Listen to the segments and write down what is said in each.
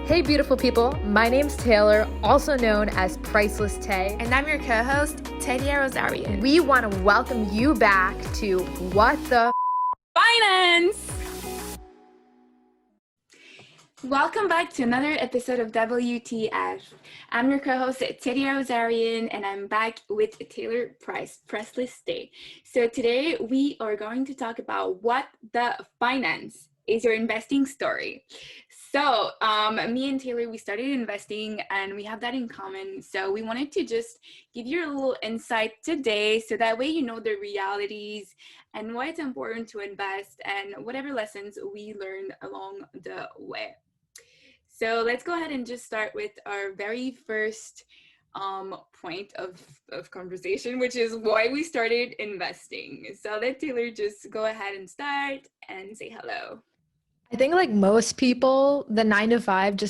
Hey, beautiful people. My name's Taylor, also known as Priceless Tay. And I'm your co-host, Tedia Rosarion. We want to welcome you back to What the Finance! Welcome back to another episode of WTF. I'm your co-host, Tedia Rosarion, and I'm back with Taylor Priceless Tay. So today we are going to talk about what the finance is your investing story. So me and Taylor, we started investing and we have that in common. So we wanted to just give you a little insight today so that way you know the realities and why it's important to invest and whatever lessons we learned along the way. So let's go ahead and just start with our very first point of conversation, which is why we started investing. So let Taylor just go ahead and start and say hello. I think like most people, the 9 to 5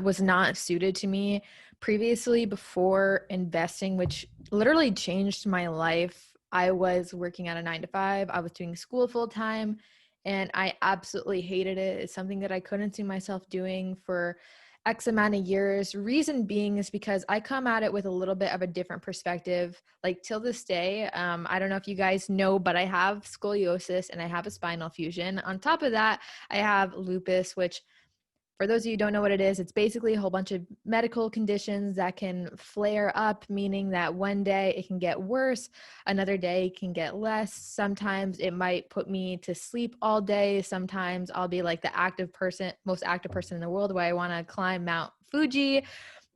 was not suited to me previously before investing, which literally changed my life. I was working at a 9 to 5. I was doing school full time and I absolutely hated it. It's something that I couldn't see myself doing for X amount of years. Reason being is because I come at it with a little bit of a different perspective. Like till this day, I don't know if you guys know, but I have scoliosis and I have a spinal fusion. On top of that, I have lupus, which for those of you who don't know what it is, it's basically a whole bunch of medical conditions that can flare up, meaning that one day it can get worse, another day it can get less. Sometimes it might put me to sleep all day. Sometimes I'll be like the most active person in the world where I want to climb Mount Fuji.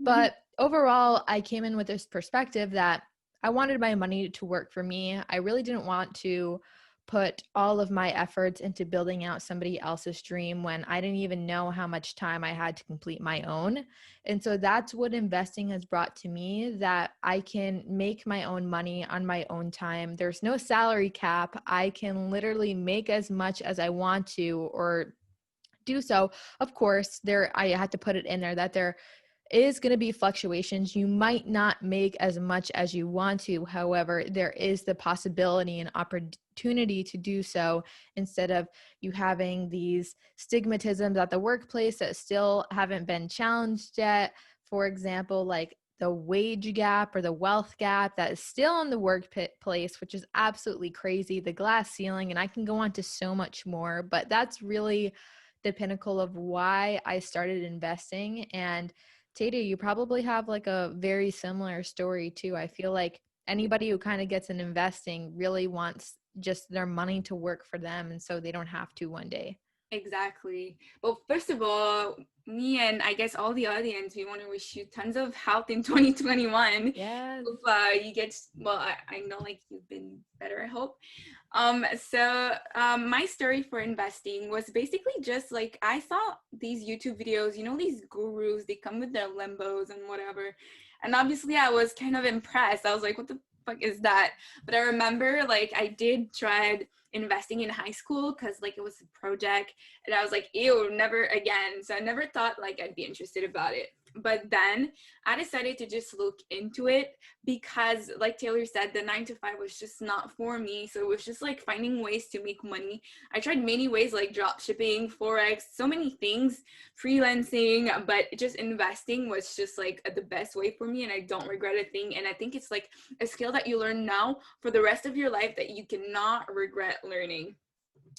But overall, I came in with this perspective that I wanted my money to work for me. I really didn't want to put all of my efforts into building out somebody else's dream when I didn't even know how much time I had to complete my own. And so that's what investing has brought to me, that I can make my own money on my own time. There's no salary cap. I can literally make as much as I want to or do so. Of course, I had to put it in there that there is going to be fluctuations. You might not make as much as you want to. However, there is the possibility and opportunity to do so instead of you having these stigmatisms at the workplace that still haven't been challenged yet. For example, like the wage gap or the wealth gap that is still in the workplace, which is absolutely crazy, the glass ceiling, and I can go on to so much more, but that's really the pinnacle of why I started investing. And Tay, you probably have like a very similar story too. I feel like anybody who kind of gets in investing really wants just their money to work for them, and so they don't have to one day. Exactly. Well, first of all, me and I guess all the audience, we want to wish you tons of health in 2021. Yes. Hope you get, well, I know like you've been better, I hope. My story for investing was basically just like I saw these YouTube videos, these gurus, they come with their limbos and whatever. And obviously I was kind of impressed. I was like, what the fuck is that? But I remember like I did try investing in high school because like it was a project and I was like, ew, never again. So I never thought like I'd be interested about it. But then I decided to just look into it because like Taylor said, the 9 to 5 was just not for me. So it was just like finding ways to make money. I tried many ways like drop shipping, Forex, so many things, freelancing, but just investing was just like the best way for me. And I don't regret a thing. And I think it's like a skill that you learn now for the rest of your life that you cannot regret learning.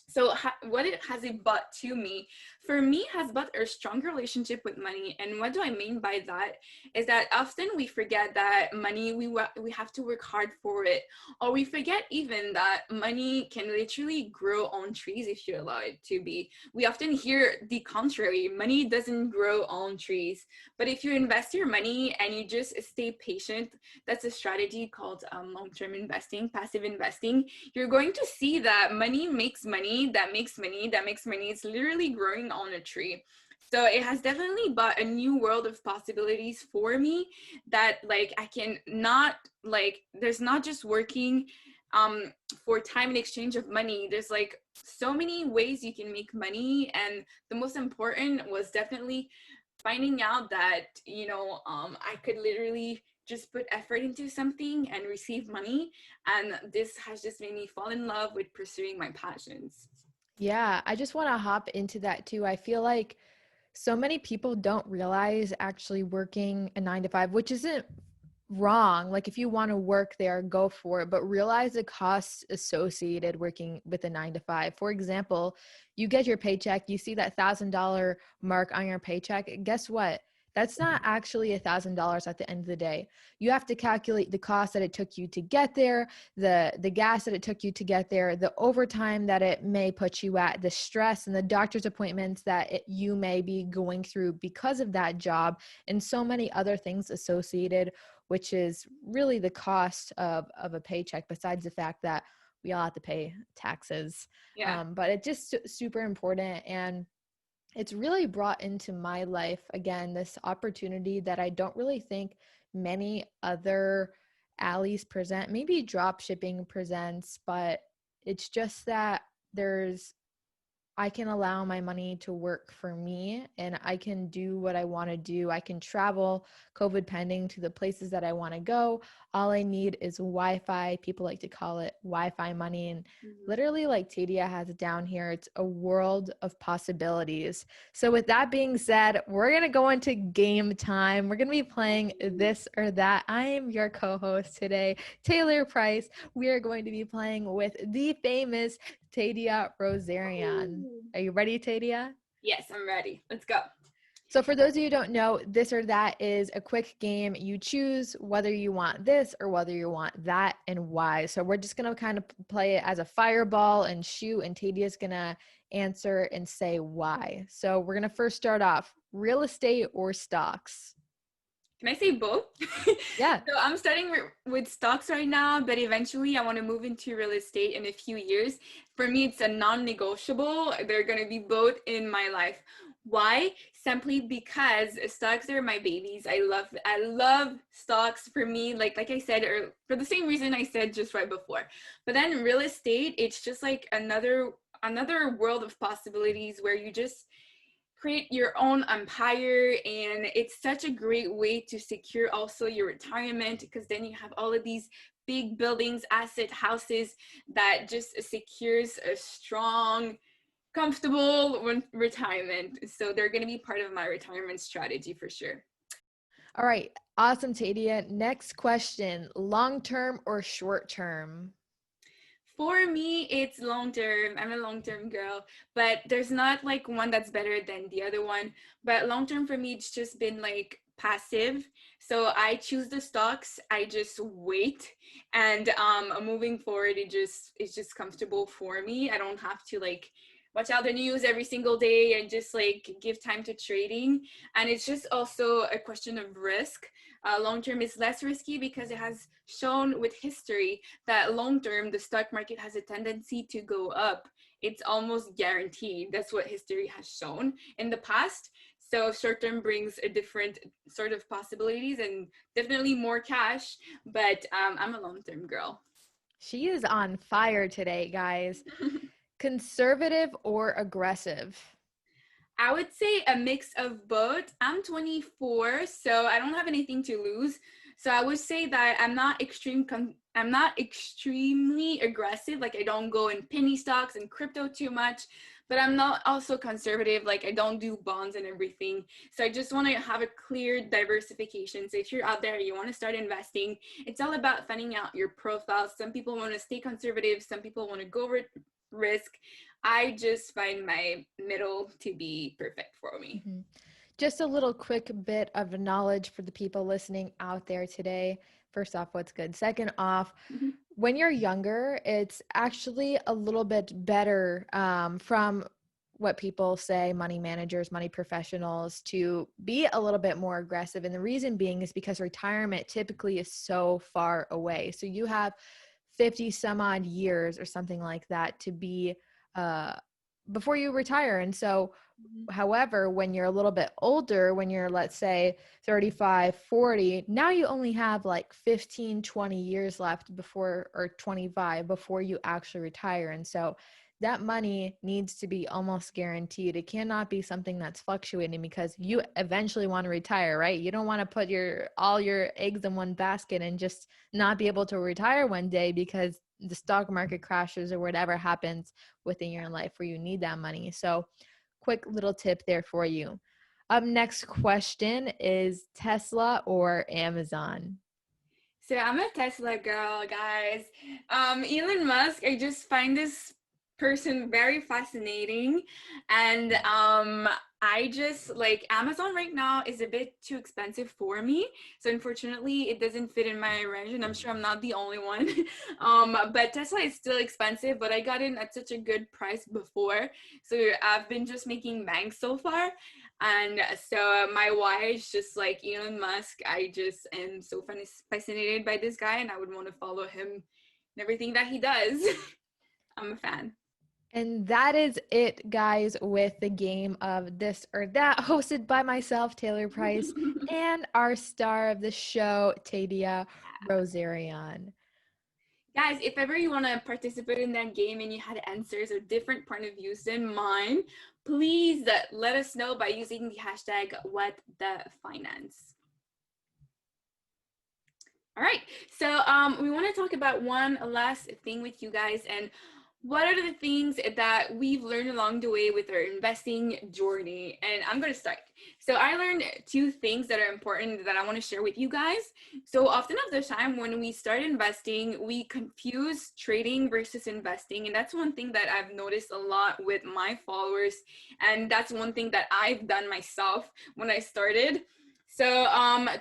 So what has it brought to me? For me, has brought a stronger relationship with money. And what do I mean by that? Is that often we forget that money, we have to work hard for it. Or we forget even that money can literally grow on trees if you allow it to be. We often hear the contrary. Money doesn't grow on trees. But if you invest your money and you just stay patient, that's a strategy called long-term investing, passive investing. You're going to see that money makes money, that makes money, that makes money. It's literally growing on a tree. So it has definitely brought a new world of possibilities for me that like I can not like, there's not just working for time in exchange of money. There's like so many ways you can make money. And the most important was definitely finding out that, I could literally just put effort into something and receive money. And this has just made me fall in love with pursuing my passions. Yeah, I just want to hop into that too. I feel like So many people don't realize actually working a 9 to 5, which isn't wrong. Like if you want to work there, go for it, but realize the costs associated working with a 9 to 5. For example, you get your paycheck, you see that $1,000 mark on your paycheck. Guess what? That's not actually $1,000 at the end of the day. You have to calculate the cost that it took you to get there, the gas that it took you to get there, the overtime that it may put you at, the stress and the doctor's appointments that you may be going through because of that job, and so many other things associated, which is really the cost of a paycheck, besides the fact that we all have to pay taxes. Yeah. But it's just super important. And it's really brought into my life, again, this opportunity that I don't really think many other alleys present. Maybe drop shipping presents, but it's just that I can allow my money to work for me, and I can do what I want to do. I can travel, COVID pending, to the places that I want to go. All I need is Wi-Fi. People like to call it Wi-Fi money. And Mhm. literally, like Tedia has it down here, it's a world of possibilities. So with that being said, we're going to go into game time. We're going to be playing this or that. I am your co-host today, Taylor Price. We are going to be playing with the famous Tedia Rosarion. Ooh. Are you ready, Tedia? Yes, I'm ready. Let's go. So for those of you who don't know, this or that is a quick game. You choose whether you want this or whether you want that and why. So we're just going to kind of play it as a fireball and shoot, and Tedia's going to answer and say why. So we're going to first start off, real estate or stocks? Can I say both? Yeah. So I'm starting with stocks right now, but eventually I want to move into real estate in a few years. For me, it's a non-negotiable. They're going to be both in my life. Why? Simply because stocks are my babies. I love stocks. For me, like I said, or for the same reason I said just right before. But then real estate, it's just like another world of possibilities where you just create your own empire, and it's such a great way to secure also your retirement, because then you have all of these big buildings, asset houses, that just secures a strong, comfortable retirement. So they're going to be part of my retirement strategy for sure. All right. Awesome, Tadia. Next question, long term or short term? For me, it's long term. I'm a long term girl, but there's not like one that's better than the other one. But long term for me, it's just been like passive. So I choose the stocks. I just wait, and moving forward, it's just comfortable for me. I don't have to like watch out the news every single day and just like give time to trading. And it's just also a question of risk. Long term is less risky because it has shown with history that long term the stock market has a tendency to go up. It's almost guaranteed. That's what history has shown in the past. So short term brings a different sort of possibilities and definitely more cash, but I'm a long term girl. She is on fire today, guys. Conservative or aggressive? I would say a mix of both. I'm 24, so I don't have anything to lose. So I would say that I'm not extremely aggressive. Like I don't go in penny stocks and crypto too much, but I'm not also conservative. Like I don't do bonds and everything. So I just want to have a clear diversification. So if you're out there, you want to start investing, it's all about finding out your profile. Some people want to stay conservative, some people want to go risk. I just find my middle to be perfect for me. Mhm. Just a little quick bit of knowledge for the people listening out there today. First off, what's good? Second off, Mhm. when you're younger, it's actually a little bit better, from what people say, money managers, money professionals, to be a little bit more aggressive. And the reason being is because retirement typically is so far away. So you have 50 some odd years or something like that to be uh, before you retire. And so, Mhm. however, when you're a little bit older, when you're, let's say, 35, 40, now you only have like 15, 20 years left before, or 25 before you actually retire. And so that money needs to be almost guaranteed. It cannot be something that's fluctuating, because you eventually want to retire, right? You don't want to put all your eggs in one basket and just not be able to retire one day because the stock market crashes or whatever happens within your life where you need that money. So quick little tip there for you. Next question is Tesla or Amazon? So I'm a Tesla girl, guys. Elon Musk, I just find this person very fascinating. And I just like Amazon right now is a bit too expensive for me. So unfortunately, it doesn't fit in my range, and I'm sure I'm not the only one. But Tesla is still expensive, but I got in at such a good price before. So I've been just making bank so far. And so my why is just like Elon Musk. I just am so fascinated by this guy, and I would want to follow him and everything that he does. I'm a fan. And that is it, guys, with the game of This or That, hosted by myself, Taylor Price, and our star of the show, Tedia, Rosarion. Guys, if ever you want to participate in that game and you had answers or different point of views than mine, please let us know by using the hashtag #WhatTheFinance. All right, so we want to talk about one last thing with you guys, and what are the things that we've learned along the way with our investing journey? And I'm going to start. So I learned two things that are important that I want to share with you guys. So often of the time when we start investing, we confuse trading versus investing. And that's one thing that I've noticed a lot with my followers. And that's one thing that I've done myself when I started. So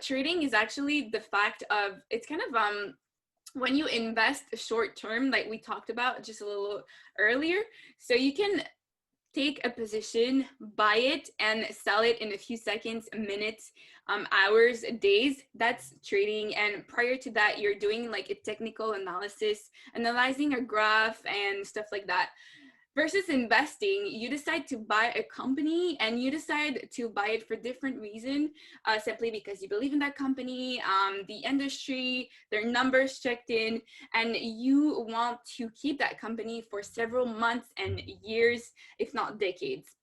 trading is actually the fact of, it's kind of when you invest short term, like we talked about just a little earlier. So you can take a position, buy it, and sell it in a few seconds, minutes, hours, days. That's trading. And prior to that, you're doing like a technical analysis, analyzing a graph and stuff like that. Versus investing, you decide to buy a company and you decide to buy it for different reason, simply because you believe in that company, the industry, their numbers checked in, and you want to keep that company for several months and years, if not decades.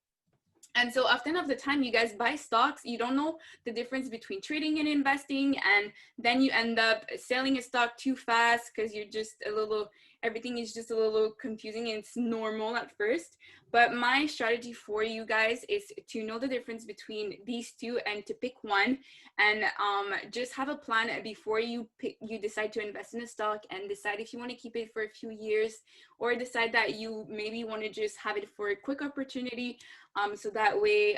And so often of the time you guys buy stocks, you don't know the difference between trading and investing, and then you end up selling a stock too fast because you're just a little, everything is just a little confusing, and it's normal at first. But my strategy for you guys is to know the difference between these two and to pick one, and just have a plan before you decide to invest in a stock, and decide if you want to keep it for a few years, or decide that you maybe want to just have it for a quick opportunity, so that way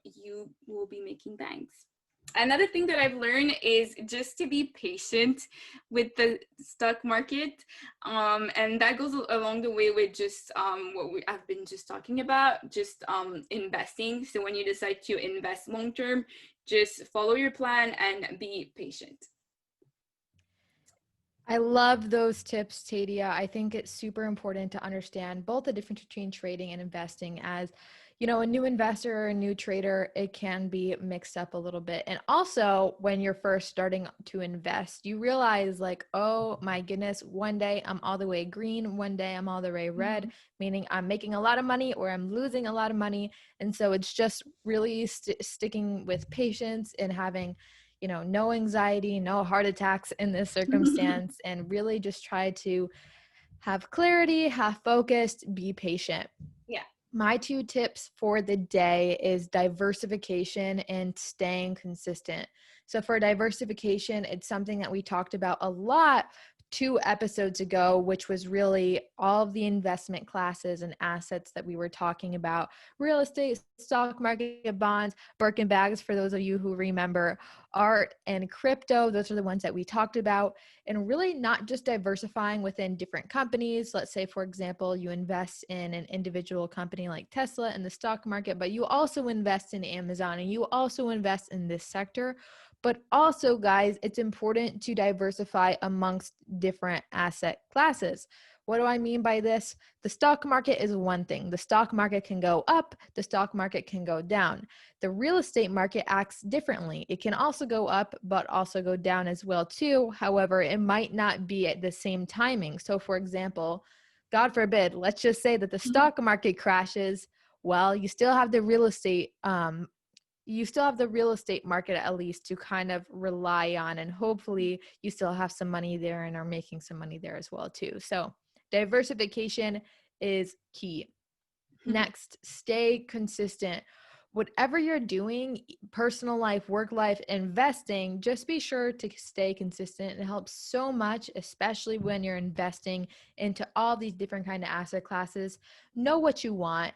you will be making banks. Another thing that I've learned is just to be patient with the stock market, and that goes along the way with just I've been just talking about, just investing. So when you decide to invest long term, just follow your plan and be patient. I love those tips, Tadia. I think it's super important to understand both the difference between trading and investing. As you know, a new investor or a new trader, it can be mixed up a little bit. And also, when you're first starting to invest, you realize, like, oh my goodness, one day I'm all the way green, one day I'm all the way red, meaning I'm making a lot of money or I'm losing a lot of money. And so it's just really sticking with patience and having, you know, no anxiety, no heart attacks in this circumstance, and really just try to have clarity, have focused, be patient. Yeah. My two tips for the day is diversification and staying consistent. So for diversification, it's something that we talked about a lot 2 episodes ago, which was really all of the investment classes and assets that we were talking about: real estate, stock market, bonds, Birkin bags, for those of you who remember, art, and crypto. Those are the ones that we talked about. And really not just diversifying within different companies. Let's say, for example, you invest in an individual company like Tesla in the stock market, but you also invest in Amazon and you also invest in this sector. But also, guys, it's important to diversify amongst different asset classes. What do I mean by this? The stock market is one thing. The stock market can go up, the stock market can go down. The real estate market acts differently. It can also go up, but also go down as well too. However, it might not be at the same timing. So for example, God forbid, let's just say that the stock market crashes. Well, you still have the real estate market at least to kind of rely on, and hopefully you still have some money there and are making some money there as well too. So diversification is key. Next, stay consistent. whatever you're doing, personal life, work life, investing, just be sure to stay consistent. It helps so much, especially when you're investing into all these different kind of asset classes. Know what you want.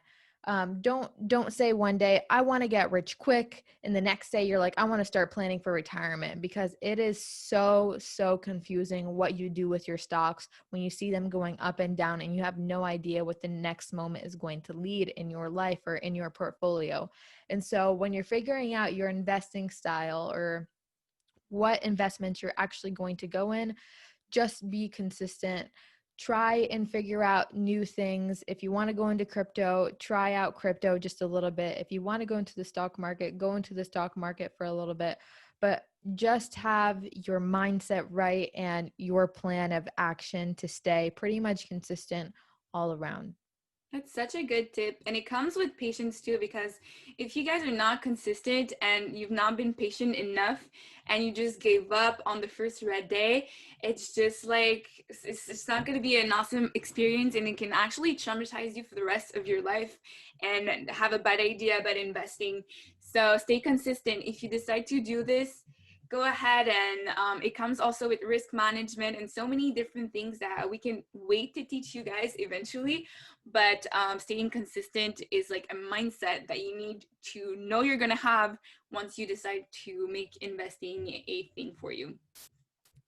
Don't say one day I want to get rich quick, and the next day you're like, I want to start planning for retirement, because it is so confusing what you do with your stocks when you see them going up and down and you have no idea what the next moment is going to lead in your life or in your portfolio. And so when you're figuring out your investing style or what investments you're actually going to go in, just be consistent. Try and figure out new things. If you want to go into crypto, try out crypto just a little bit. If you want to go into the stock market, go into the stock market for a little bit. But just have your mindset right and your plan of action to stay pretty much consistent all around. That's such a good tip. And it comes with patience too, because if you guys are not consistent and you've not been patient enough and you just gave up on the first red day, it's just like, it's not going to be an awesome experience, and it can actually traumatize you for the rest of your life and have a bad idea about investing. So stay consistent. If you decide to do this, go ahead, and it comes also with risk management and so many different things that we can wait to teach you guys eventually. But staying consistent is like a mindset that you need to know you're going to have once you decide to make investing a thing for you.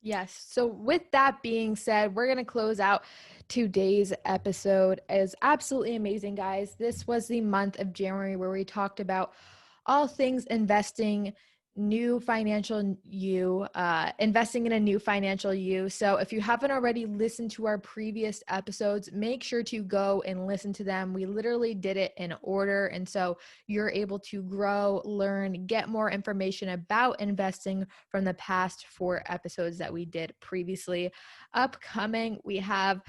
Yes. So with that being said, we're going to close out today's episode. It is absolutely amazing, guys. This was the month of January where we talked about all things investing, investing in a new financial you. So if you haven't already listened to our previous episodes, make sure to go and listen to them. We literally did it in order. And so you're able to grow, learn, get more information about investing from the past 4 episodes that we did previously. Upcoming, we have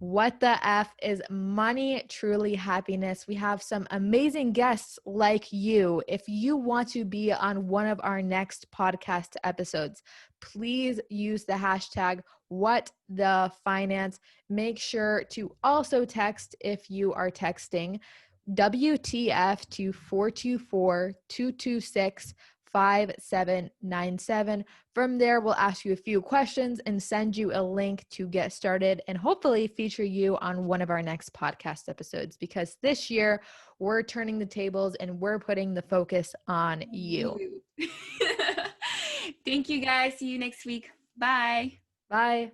What the F is Money Truly Happiness? We have some amazing guests like you. If you want to be on one of our next podcast episodes, please use the hashtag WhatTheFinance. Make sure to also text, if you are texting, WTF to 424-226-5797. From there, we'll ask you a few questions and send you a link to get started and hopefully feature you on one of our next podcast episodes, because this year we're turning the tables and we're putting the focus on you. Thank you, guys. See you next week. Bye. Bye.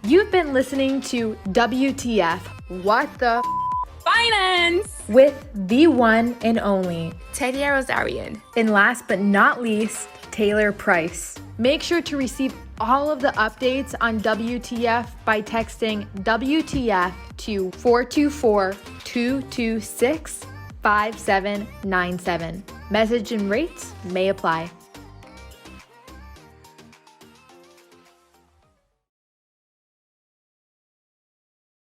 You've been listening to WTF, What the Finance with the one and only Tedia Rosarion. And last but not least, Taylor Price. Make sure to receive all of the updates on WTF by texting WTF to 424-226-5797. Message and rates may apply.